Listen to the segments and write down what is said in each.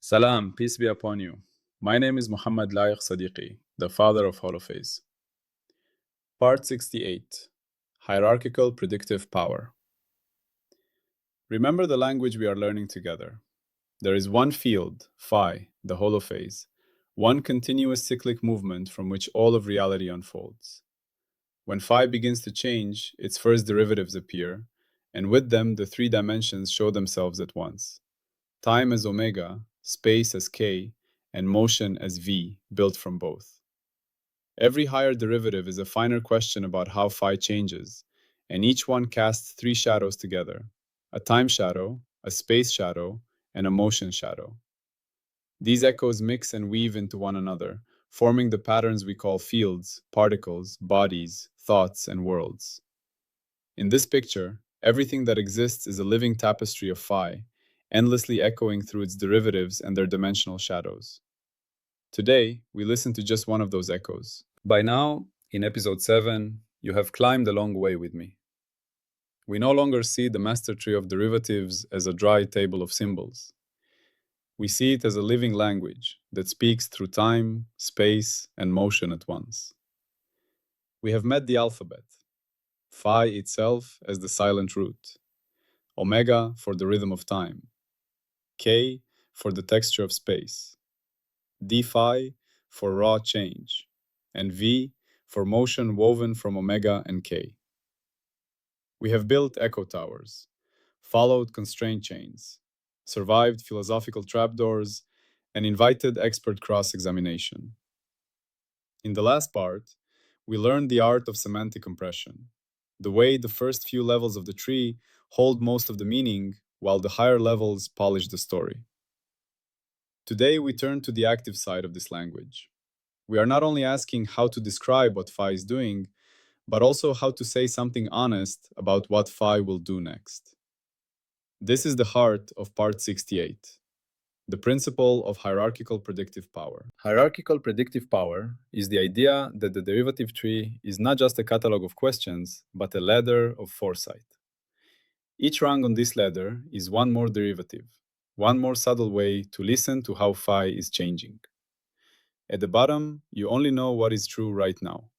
Salam, peace be upon you. My name is Mohammed Layiq Sediqi, the father of Holophase. Part 68 Hierarchical Predictive Power. Remember the language we are learning together. There is one field, phi, the holophase, one continuous cyclic movement from which all of reality unfolds. When phi begins to change, its first derivatives appear, and with them the three dimensions show themselves at once. Time as omega, space as k, and motion as v, built from both. Every higher derivative is a finer question about how phi changes, and each one casts three shadows together: a time shadow, a space shadow, and a motion shadow. These echoes mix and weave into one another, forming the patterns we call fields, particles, bodies, thoughts, and worlds. In this picture, everything that exists is a living tapestry of phi, endlessly echoing through its derivatives and their dimensional shadows. Today, we listen to just one of those echoes. By now, in Ep.7, you have climbed a long way with me. We no longer see the master tree of derivatives as a dry table of symbols. We see it as a living language that speaks through time, space, and motion at once. We have met the alphabet, phi itself as the silent root, omega for the rhythm of time, k for the texture of space, d phi for raw change, and v for motion woven from omega and k. We have built echo towers, followed constraint chains, survived philosophical trapdoors, and invited expert cross-examination. In the last part, we learned the art of semantic compression, the way the first few levels of the tree hold most of the meaning while the higher levels polish the story. Today, we turn to the active side of this language. We are not only asking how to describe what phi is doing, but also how to say something honest about what phi will do next. This is the heart of Part 68, the principle of hierarchical predictive power. Hierarchical predictive power is the idea that the derivative tree is not just a catalog of questions, but a ladder of foresight. Each rung on this ladder is one more derivative, one more subtle way to listen to how phi is changing. At the bottom, you only know what is true right now.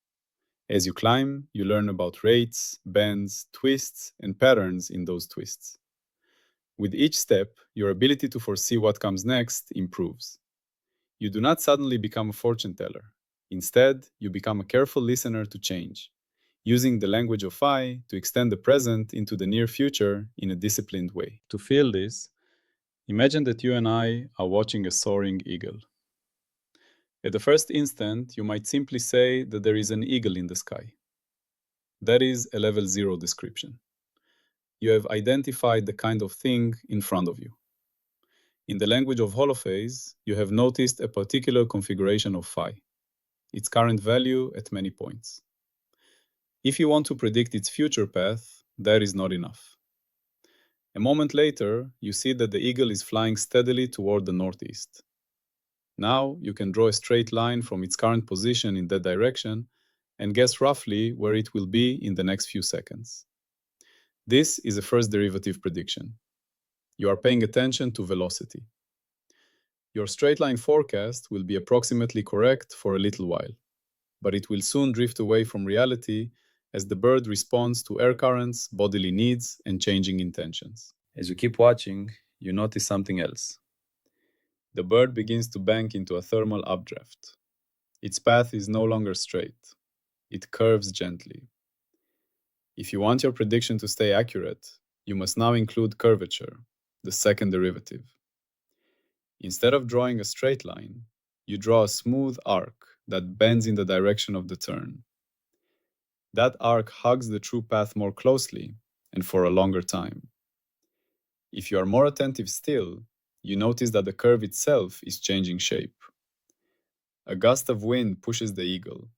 As you climb, you learn about rates, bends, twists, and patterns in those twists. With each step, your ability to foresee what comes next improves. You do not suddenly become a fortune teller. Instead, you become a careful listener to change, using the language of phi to extend the present into the near future in a disciplined way. To feel this, imagine that you and I are watching a soaring eagle. At the first instant, you might simply say that there is an eagle in the sky. That is a level 0 description. You have identified the kind of thing in front of you. In the language of Holophase, you have noticed a particular configuration of phi, its current value at many points. If you want to predict its future path, that is not enough. A moment later, you see that the eagle is flying steadily toward the northeast. Now you can draw a straight line from its current position in that direction and guess roughly where it will be in the next few seconds. This is a first derivative prediction. You are paying attention to velocity. Your straight line forecast will be approximately correct for a little while, but it will soon drift away from reality as the bird responds to air currents, bodily needs, and changing intentions. As you keep watching, you notice something else. The bird begins to bank into a thermal updraft. Its path is no longer straight. It curves gently. If you want your prediction to stay accurate, you must now include curvature, the second derivative. Instead of drawing a straight line, you draw a smooth arc that bends in the direction of the turn. That arc hugs the true path more closely and for a longer time. If you are more attentive still, you notice that the curve itself is changing shape. A gust of wind pushes the eagle.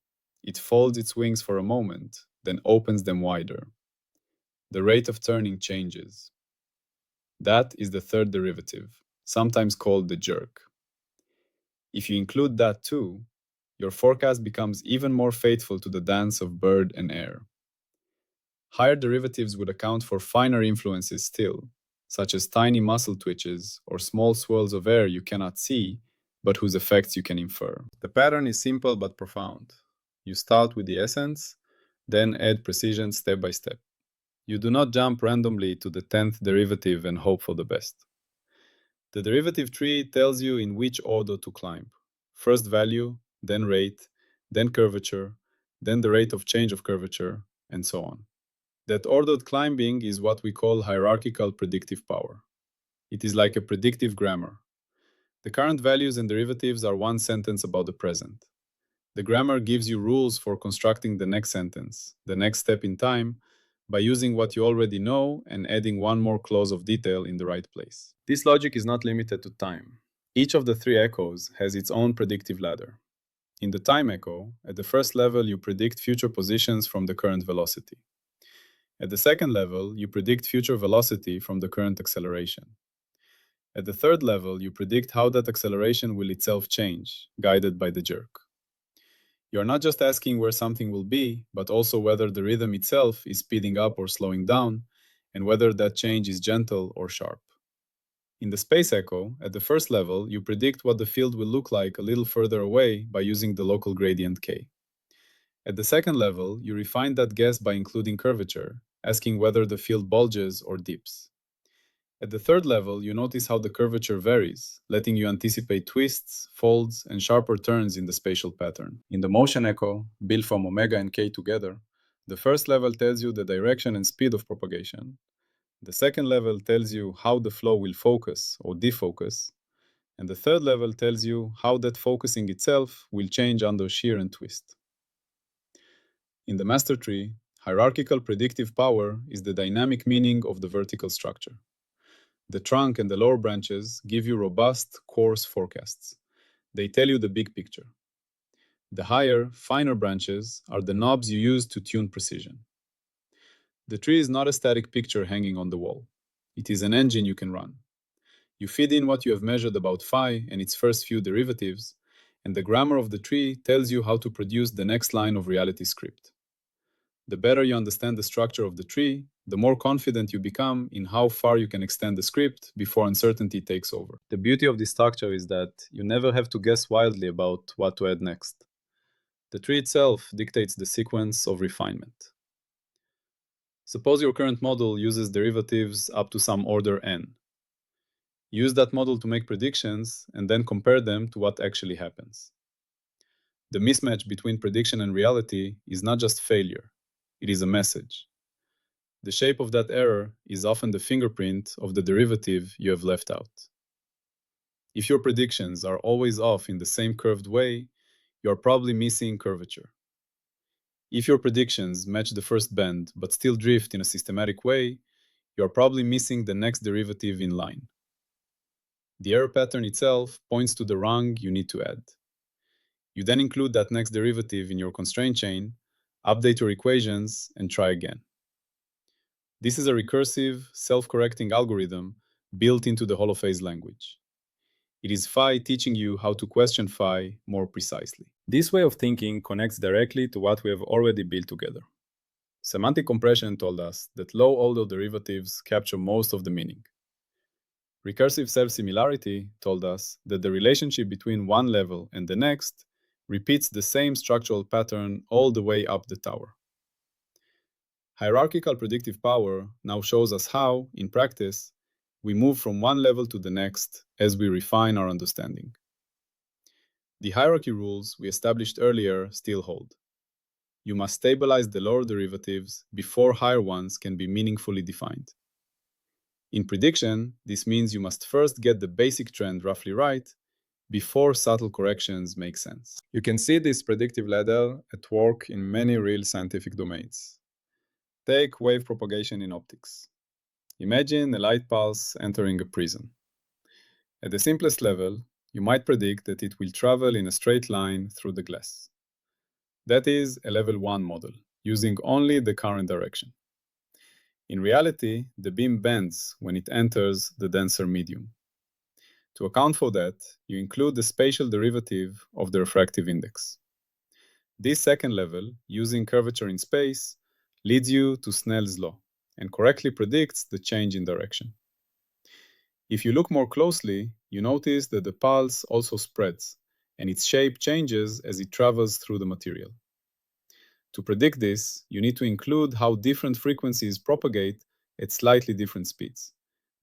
It folds its wings for a moment, then opens them wider. The rate of turning changes. That is the third derivative, sometimes called the jerk. If you include that too, your forecast becomes even more faithful to the dance of bird and air. Higher derivatives would account for finer influences still, such as tiny muscle twitches or small swirls of air you cannot see, but whose effects you can infer. The pattern is simple but profound. You start with the essence, then add precision step by step. You do not jump randomly to the 10th derivative and hope for the best. The derivative tree tells you in which order to climb. First value, then rate, then curvature, then the rate of change of curvature, and so on. That ordered climbing is what we call hierarchical predictive power. It is like a predictive grammar. The current values and derivatives are one sentence about the present. The grammar gives you rules for constructing the next sentence, the next step in time, by using what you already know and adding one more clause of detail in the right place. This logic is not limited to time. Each of the three echoes has its own predictive ladder. In the time echo, at the first level, you predict future positions from the current velocity. At the second level, you predict future velocity from the current acceleration. At the third level, you predict how that acceleration will itself change, guided by the jerk. You're not just asking where something will be, but also whether the rhythm itself is speeding up or slowing down, and whether that change is gentle or sharp. In the space echo, at the first level, you predict what the field will look like a little further away by using the local gradient k. At the second level, you refine that guess by including curvature, asking whether the field bulges or dips. At the third level, you notice how the curvature varies, letting you anticipate twists, folds, and sharper turns in the spatial pattern. In the motion echo, built from omega and k together, the first level tells you the direction and speed of propagation. The second level tells you how the flow will focus or defocus. And the third level tells you how that focusing itself will change under shear and twist. In the master tree, hierarchical predictive power is the dynamic meaning of the vertical structure. The trunk and the lower branches give you robust, coarse forecasts. They tell you the big picture. The higher, finer branches are the knobs you use to tune precision. The tree is not a static picture hanging on the wall. It is an engine you can run. You feed in what you have measured about phi and its first few derivatives, and the grammar of the tree tells you how to produce the next line of reality script. The better you understand the structure of the tree, the more confident you become in how far you can extend the script before uncertainty takes over. The beauty of this structure is that you never have to guess wildly about what to add next. The tree itself dictates the sequence of refinement. Suppose your current model uses derivatives up to some order n. Use that model to make predictions and then compare them to what actually happens. The mismatch between prediction and reality is not just failure, it is a message. The shape of that error is often the fingerprint of the derivative you have left out. If your predictions are always off in the same curved way, you are probably missing curvature. If your predictions match the first bend but still drift in a systematic way, you are probably missing the next derivative in line. The error pattern itself points to the rung you need to add. You then include that next derivative in your constraint chain, update your equations, and try again. This is a recursive, self-correcting algorithm built into the Holophase language. It is phi teaching you how to question phi more precisely. This way of thinking connects directly to what we have already built together. Semantic compression told us that low-order derivatives capture most of the meaning. Recursive self-similarity told us that the relationship between one level and the next repeats the same structural pattern all the way up the tower. Hierarchical predictive power now shows us how, in practice, we move from one level to the next as we refine our understanding. The hierarchy rules we established earlier still hold. You must stabilize the lower derivatives before higher ones can be meaningfully defined. In prediction, this means you must first get the basic trend roughly right before subtle corrections make sense. You can see this predictive ladder at work in many real scientific domains. Take wave propagation in optics. Imagine a light pulse entering a prism. At the simplest level, you might predict that it will travel in a straight line through the glass. That is a level 1 model, using only the current direction. In reality, the beam bends when it enters the denser medium. To account for that, you include the spatial derivative of the refractive index. This second level, using curvature in space, leads you to Snell's law and correctly predicts the change in direction. If you look more closely, you notice that the pulse also spreads, and its shape changes as it travels through the material. To predict this, you need to include how different frequencies propagate at slightly different speeds,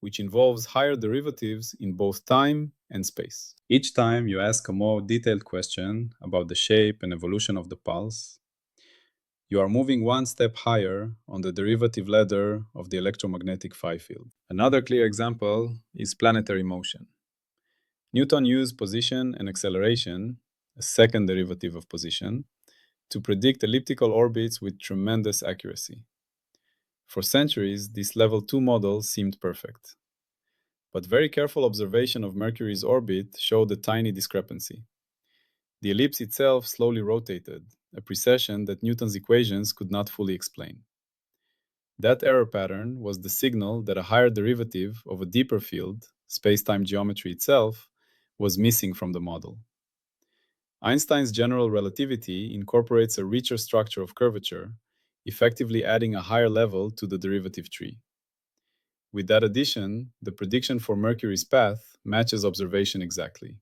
which involves higher derivatives in both time and space. Each time you ask a more detailed question about the shape and evolution of the pulse, you are moving one step higher on the derivative ladder of the electromagnetic phi field. Another clear example is planetary motion. Newton used position and acceleration, a second derivative of position, to predict elliptical orbits with tremendous accuracy. For centuries, this level 2 model seemed perfect. But very careful observation of Mercury's orbit showed a tiny discrepancy. The ellipse itself slowly rotated, a precession that Newton's equations could not fully explain. That error pattern was the signal that a higher derivative of a deeper field, space-time geometry itself, was missing from the model. Einstein's general relativity incorporates a richer structure of curvature, effectively adding a higher level to the derivative tree. With that addition, the prediction for Mercury's path matches observation exactly.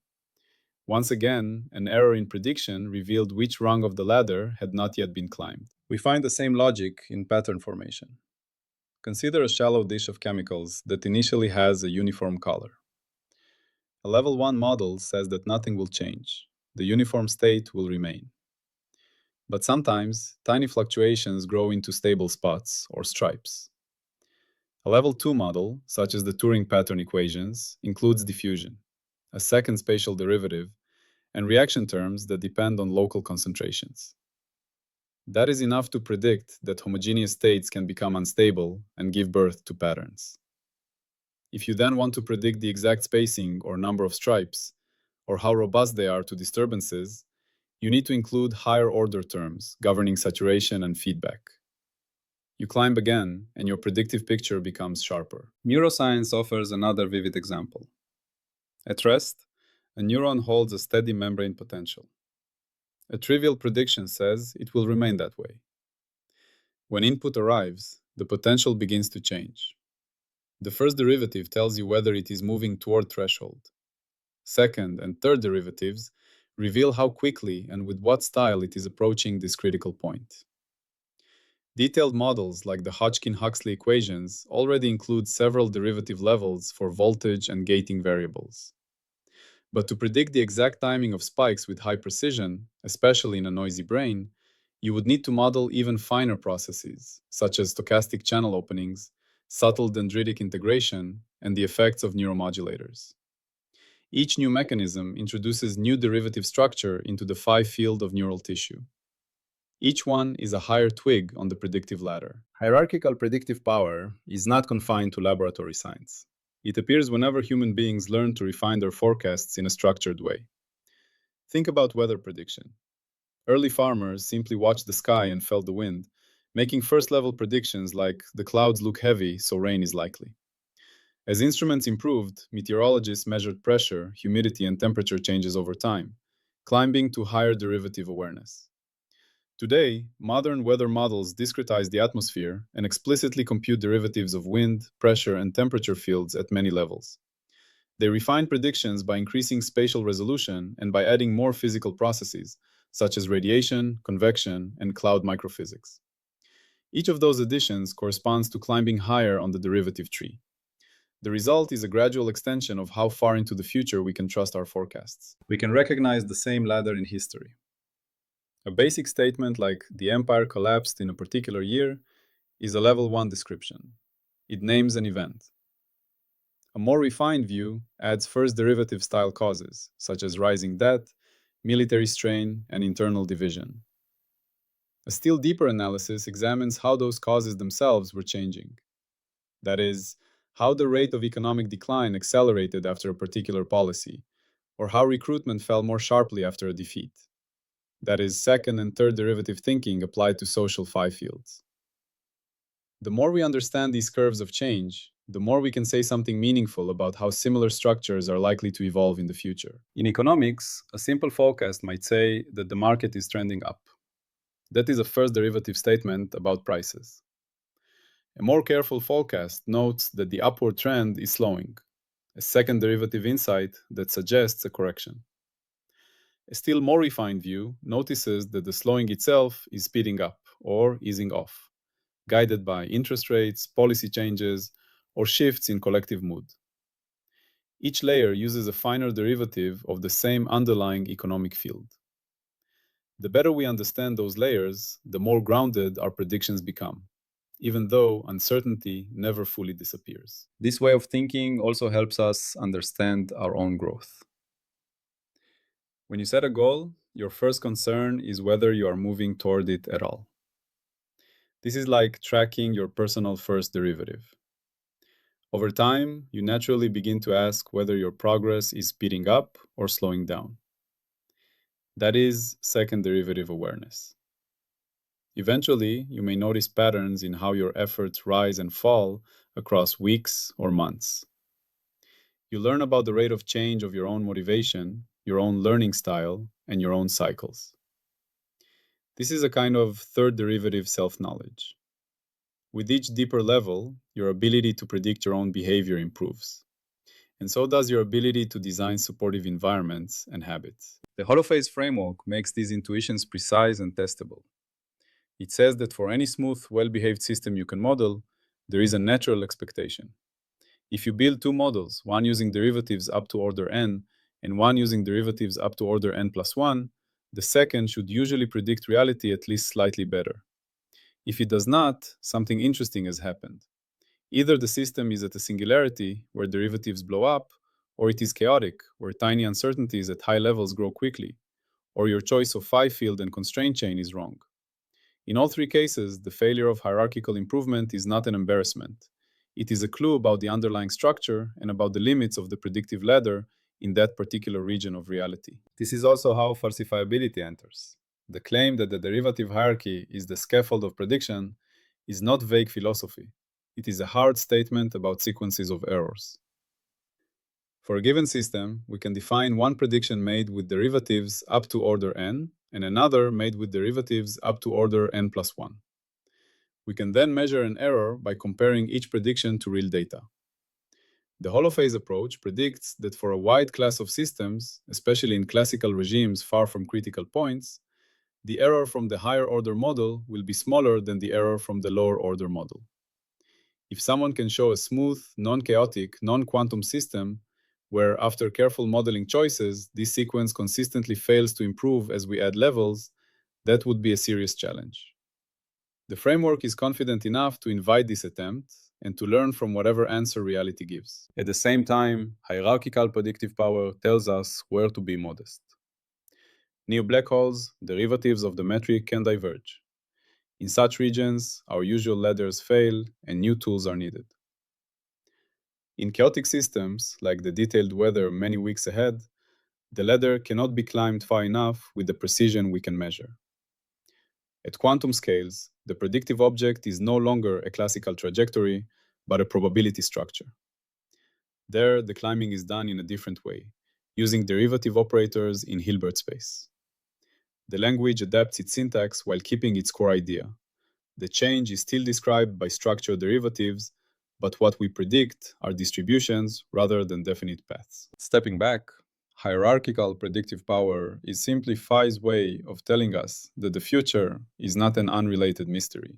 Once again, an error in prediction revealed which rung of the ladder had not yet been climbed. We find the same logic in pattern formation. Consider a shallow dish of chemicals that initially has a uniform color. A level 1 model says that nothing will change. The uniform state will remain. But sometimes, tiny fluctuations grow into stable spots or stripes. A level 2 model, such as the Turing pattern equations, includes diffusion, a second spatial derivative, and reaction terms that depend on local concentrations. That is enough to predict that homogeneous states can become unstable and give birth to patterns. If you then want to predict the exact spacing or number of stripes, or how robust they are to disturbances, you need to include higher order terms governing saturation and feedback. You climb again, and your predictive picture becomes sharper. Neuroscience offers another vivid example. At rest, a neuron holds a steady membrane potential. A trivial prediction says it will remain that way. When input arrives, the potential begins to change. The first derivative tells you whether it is moving toward threshold. Second and third derivatives reveal how quickly and with what style it is approaching this critical point. Detailed models like the Hodgkin-Huxley equations already include several derivative levels for voltage and gating variables. But to predict the exact timing of spikes with high precision, especially in a noisy brain, you would need to model even finer processes, such as stochastic channel openings, subtle dendritic integration, and the effects of neuromodulators. Each new mechanism introduces new derivative structure into the phi field of neural tissue. Each one is a higher twig on the predictive ladder. Hierarchical predictive power is not confined to laboratory science. It appears whenever human beings learn to refine their forecasts in a structured way. Think about weather prediction. Early farmers simply watched the sky and felt the wind, making first-level predictions like the clouds look heavy, so rain is likely. As instruments improved, meteorologists measured pressure, humidity, and temperature changes over time, climbing to higher derivative awareness. Today, modern weather models discretize the atmosphere and explicitly compute derivatives of wind, pressure, and temperature fields at many levels. They refine predictions by increasing spatial resolution and by adding more physical processes, such as radiation, convection, and cloud microphysics. Each of those additions corresponds to climbing higher on the derivative tree. The result is a gradual extension of how far into the future we can trust our forecasts. We can recognize the same ladder in history. A basic statement like the empire collapsed in a particular year is a level 1 description. It names an event. A more refined view adds first derivative style causes, such as rising debt, military strain, and internal division. A still deeper analysis examines how those causes themselves were changing. That is, how the rate of economic decline accelerated after a particular policy, or how recruitment fell more sharply after a defeat. That is, second and third derivative thinking applied to social phi fields. The more we understand these curves of change, the more we can say something meaningful about how similar structures are likely to evolve in the future. In economics, a simple forecast might say that the market is trending up. That is a first derivative statement about prices. A more careful forecast notes that the upward trend is slowing, a second derivative insight that suggests a correction. A still more refined view notices that the slowing itself is speeding up or easing off, guided by interest rates, policy changes, or shifts in collective mood. Each layer uses a finer derivative of the same underlying economic field. The better we understand those layers, the more grounded our predictions become, even though uncertainty never fully disappears. This way of thinking also helps us understand our own growth. When you set a goal, your first concern is whether you are moving toward it at all. This is like tracking your personal first derivative. Over time, you naturally begin to ask whether your progress is speeding up or slowing down. That is second derivative awareness. Eventually, you may notice patterns in how your efforts rise and fall across weeks or months. You learn about the rate of change of your own motivation, your own learning style, and your own cycles. This is a kind of third derivative self-knowledge. With each deeper level, your ability to predict your own behavior improves. And so does your ability to design supportive environments and habits. The Holophase framework makes these intuitions precise and testable. It says that for any smooth, well-behaved system you can model, there is a natural expectation. If you build two models, one using derivatives up to order n and one using derivatives up to order n plus 1, the second should usually predict reality at least slightly better. If it does not, something interesting has happened. Either the system is at a singularity, where derivatives blow up, or it is chaotic, where tiny uncertainties at high levels grow quickly, or your choice of phi field and constraint chain is wrong. In all three cases, the failure of hierarchical improvement is not an embarrassment. It is a clue about the underlying structure and about the limits of the predictive ladder in that particular region of reality. This is also how falsifiability enters. The claim that the derivative hierarchy is the scaffold of prediction is not vague philosophy. It is a hard statement about sequences of errors. For a given system, we can define one prediction made with derivatives up to order n and another made with derivatives up to order n plus 1. We can then measure an error by comparing each prediction to real data. The Holophase approach predicts that for a wide class of systems, especially in classical regimes far from critical points, the error from the higher order model will be smaller than the error from the lower order model. If someone can show a smooth, non-chaotic, non-quantum system where, after careful modeling choices, this sequence consistently fails to improve as we add levels, that would be a serious challenge. The framework is confident enough to invite this attempt and to learn from whatever answer reality gives. At the same time, hierarchical predictive power tells us where to be modest. Near black holes, derivatives of the metric can diverge. In such regions, our usual ladders fail and new tools are needed. In chaotic systems, like the detailed weather many weeks ahead, the ladder cannot be climbed far enough with the precision we can measure. At quantum scales, the predictive object is no longer a classical trajectory, but a probability structure. There, the climbing is done in a different way, using derivative operators in Hilbert space. The language adapts its syntax while keeping its core idea. The change is still described by structured derivatives, but what we predict are distributions rather than definite paths. Stepping back, hierarchical predictive power is simply phi's way of telling us that the future is not an unrelated mystery.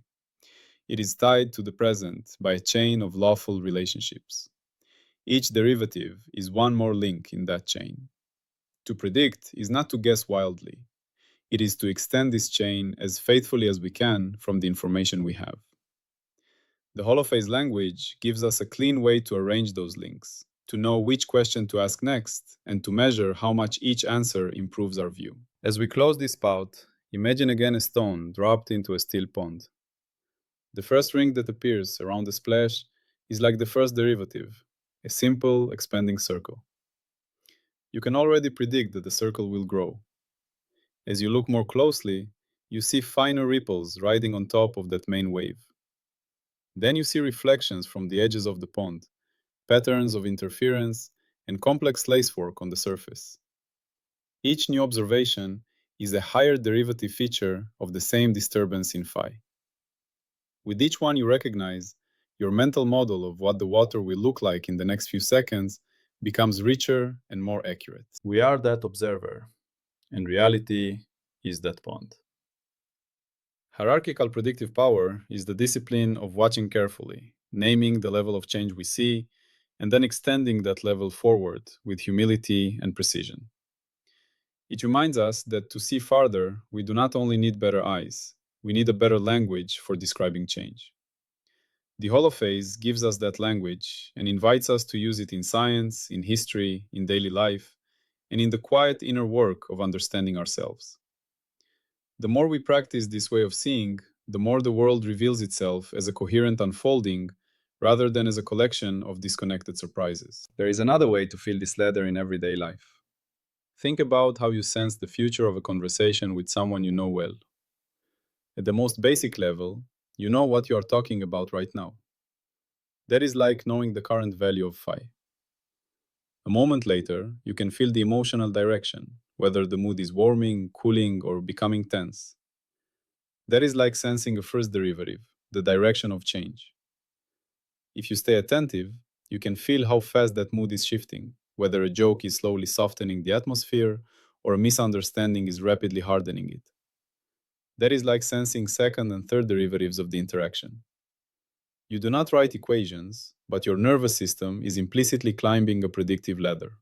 It is tied to the present by a chain of lawful relationships. Each derivative is one more link in that chain. To predict is not to guess wildly. It is to extend this chain as faithfully as we can from the information we have. The Holophase language gives us a clean way to arrange those links, to know which question to ask next, and to measure how much each answer improves our view. As we close this spout, imagine again a stone dropped into a still pond. The first ring that appears around the splash is like the first derivative, a simple expanding circle. You can already predict that the circle will grow. As you look more closely, you see finer ripples riding on top of that main wave. Then you see reflections from the edges of the pond, patterns of interference, and complex lacework on the surface. Each new observation is a higher derivative feature of the same disturbance in phi. With each one you recognize, your mental model of what the water will look like in the next few seconds becomes richer and more accurate. We are that observer, and reality is that bond. Hierarchical predictive power is the discipline of watching carefully, naming the level of change we see, and then extending that level forward with humility and precision. It reminds us that to see farther, we do not only need better eyes, we need a better language for describing change. The Holophase gives us that language and invites us to use it in science, in history, in daily life, and in the quiet inner work of understanding ourselves. The more we practice this way of seeing, the more the world reveals itself as a coherent unfolding rather than as a collection of disconnected surprises. There is another way to feel this ladder in everyday life. Think about how you sense the future of a conversation with someone you know well. At the most basic level, you know what you are talking about right now. That is like knowing the current value of phi. A moment later, you can feel the emotional direction, whether the mood is warming, cooling, or becoming tense. That is like sensing a first derivative, the direction of change. If you stay attentive, you can feel how fast that mood is shifting, whether a joke is slowly softening the atmosphere or a misunderstanding is rapidly hardening it. That is like sensing second and third derivatives of the interaction. You do not write equations, but your nervous system is implicitly climbing a predictive ladder.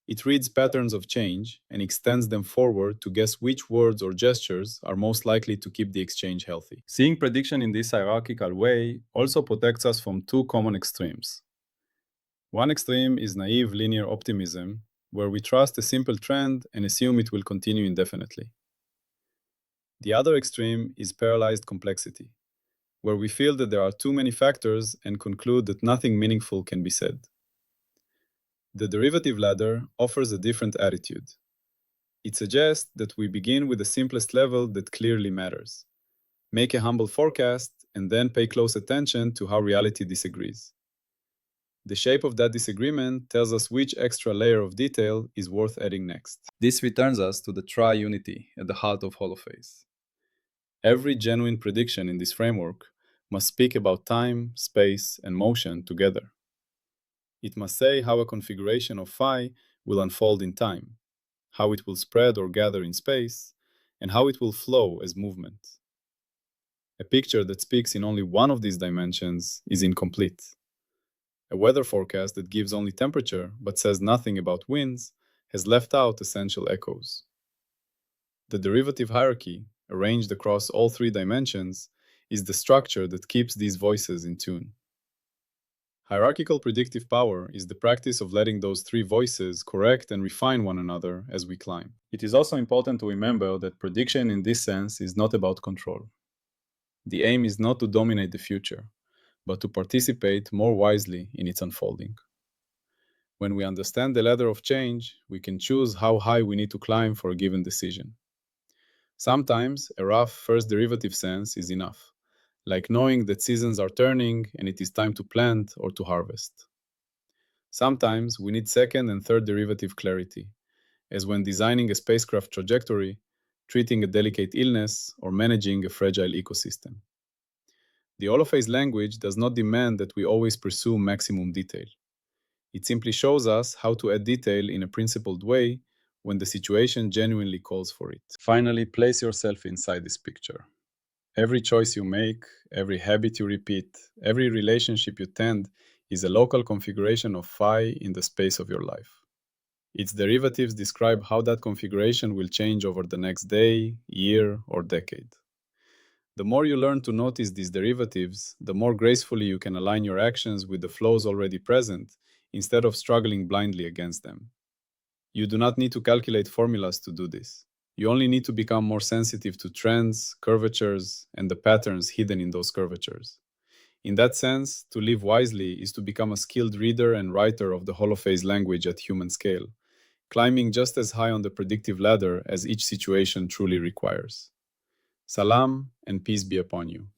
It reads patterns of change and extends them forward to guess which words or gestures are most likely to keep the exchange healthy. Seeing prediction in this hierarchical way also protects us from two common extremes. One extreme is naive linear optimism, where we trust a simple trend and assume it will continue indefinitely. The other extreme is paralyzed complexity, where we feel that there are too many factors and conclude that nothing meaningful can be said. The derivative ladder offers a different attitude. It suggests that we begin with the simplest level that clearly matters. Make a humble forecast and then pay close attention to how reality disagrees. The shape of that disagreement tells us which extra layer of detail is worth adding next. This returns us to the tri-unity at the heart of Holophase. Every genuine prediction in this framework must speak about time, space, and motion together. It must say how a configuration of phi will unfold in time, how it will spread or gather in space, and how it will flow as movement. A picture that speaks in only one of these dimensions is incomplete. A weather forecast that gives only temperature but says nothing about winds has left out essential echoes. The derivative hierarchy, arranged across all three dimensions, is the structure that keeps these voices in tune. Hierarchical predictive power is the practice of letting those three voices correct and refine one another as we climb. It is also important to remember that prediction in this sense is not about control. The aim is not to dominate the future, but to participate more wisely in its unfolding. When we understand the ladder of change, we can choose how high we need to climb for a given decision. Sometimes a rough first derivative sense is enough, like knowing that seasons are turning and it is time to plant or to harvest. Sometimes we need second and third derivative clarity, as when designing a spacecraft trajectory, treating a delicate illness, or managing a fragile ecosystem. The Holophase language does not demand that we always pursue maximum detail. It simply shows us how to add detail in a principled way when the situation genuinely calls for it. Finally, place yourself inside this picture. Every choice you make, every habit you repeat, every relationship you tend is a local configuration of phi in the space of your life. Its derivatives describe how that configuration will change over the next day, year, or decade. The more you learn to notice these derivatives, the more gracefully you can align your actions with the flows already present instead of struggling blindly against them. You do not need to calculate formulas to do this. You only need to become more sensitive to trends, curvatures, and the patterns hidden in those curvatures. In that sense, to live wisely is to become a skilled reader and writer of the Holophase language at human scale, climbing just as high on the predictive ladder as each situation truly requires. Salam, and peace be upon you.